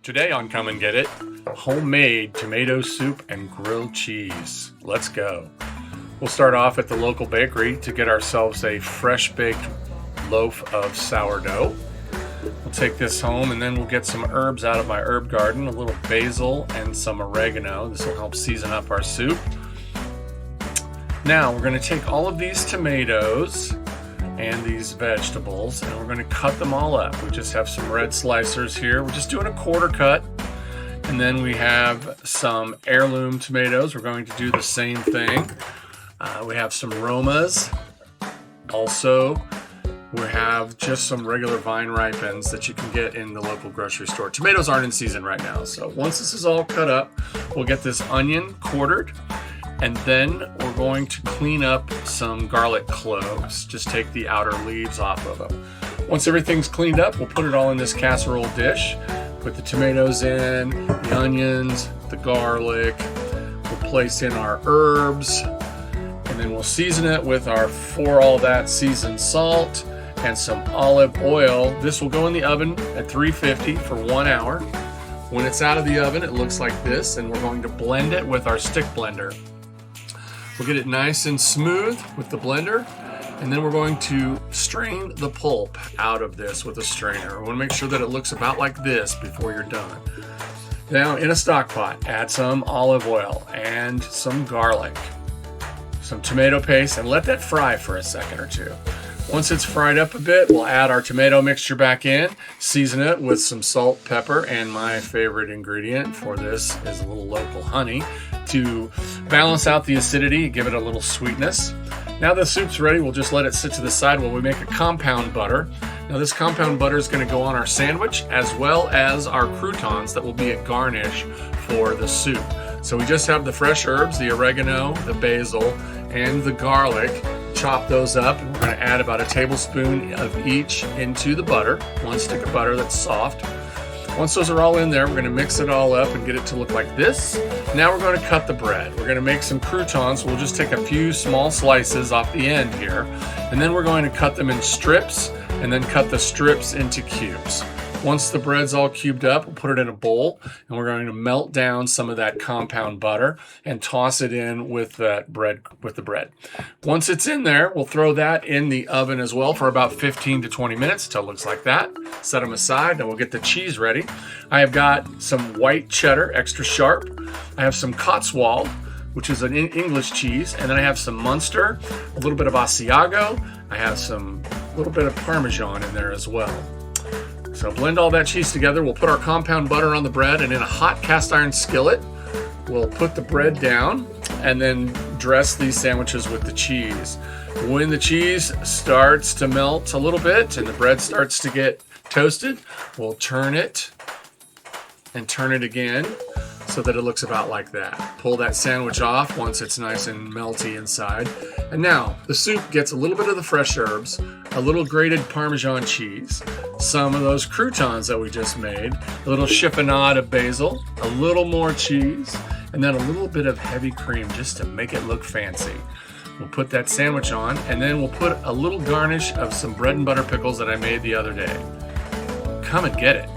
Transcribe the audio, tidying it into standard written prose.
Today on Come and Get It, homemade tomato soup and grilled cheese. Let's go. We'll start off at the local bakery to get ourselves a fresh baked loaf of sourdough. We'll take this home and then we'll get some herbs out of my herb garden, a little basil and some oregano. This will help season up our soup. Now we're going to take all of these tomatoes and these vegetables and we're going to cut them all up. We just have some red slicers here. We're just doing a quarter cut. And then we have some heirloom tomatoes. We're going to do the same thing. We have some Romas. Also, we have just some regular vine ripens that you can get in the local grocery store. Tomatoes aren't in season right now. So once this is all cut up, we'll get this onion quartered. And then we're going to clean up some garlic cloves. Just take the outer leaves off of them. Once everything's cleaned up, we'll put it all in this casserole dish. Put the tomatoes in, the onions, the garlic. We'll place in our herbs. And then we'll season it with our For All That seasoned salt and some olive oil. This will go in the oven at 350 for 1 hour. When it's out of the oven, it looks like this, and we're going to blend it with our stick blender. We'll get it nice and smooth with the blender, and then we're going to strain the pulp out of this with a strainer. We want to make sure that it looks about like this before you're done. Now, in a stock pot, add some olive oil and some garlic, some tomato paste, and let that fry for a second or two. Once it's fried up a bit, we'll add our tomato mixture back in, season it with some salt, pepper, and my favorite ingredient for this is a little local honey to balance out the acidity, give it a little sweetness. Now the soup's ready, we'll just let it sit to the side while we make a compound butter. Now this compound butter is going to go on our sandwich as well as our croutons that will be a garnish for the soup. So we just have the fresh herbs, the oregano, the basil, and the garlic. Chop those up, and we're going to add about a tablespoon of each into the butter, one stick of butter that's soft. Once those are all in there, we're going to mix it all up and get it to look like this. Now we're going to cut the bread. We're going to make some croutons. We'll just take a few small slices off the end here, and then we're going to cut them in strips and then cut the strips into cubes. Once the bread's all cubed up, we'll put it in a bowl, and we're going to melt down some of that compound butter and toss it in with the bread. Once it's in there, we'll throw that in the oven as well for about 15 to 20 minutes until it looks like that. Set them aside, and we'll get the cheese ready. I have got some white cheddar, extra sharp. I have some Cotswold, which is an English cheese, and then I have some Munster, a little bit of Asiago. I have a little bit of Parmesan in there as well. So blend all that cheese together. We'll put our compound butter on the bread, and in a hot cast iron skillet, we'll put the bread down and then dress these sandwiches with the cheese. When the cheese starts to melt a little bit and the bread starts to get toasted, we'll turn it and turn it again so that it looks about like that. Pull that sandwich off once it's nice and melty inside. And now the soup gets a little bit of the fresh herbs, a little grated Parmesan cheese, some of those croutons that we just made, a little chiffonade of basil, a little more cheese, and then a little bit of heavy cream just to make it look fancy. We'll put that sandwich on, and then we'll put a little garnish of some bread and butter pickles that I made the other day. Come and get it.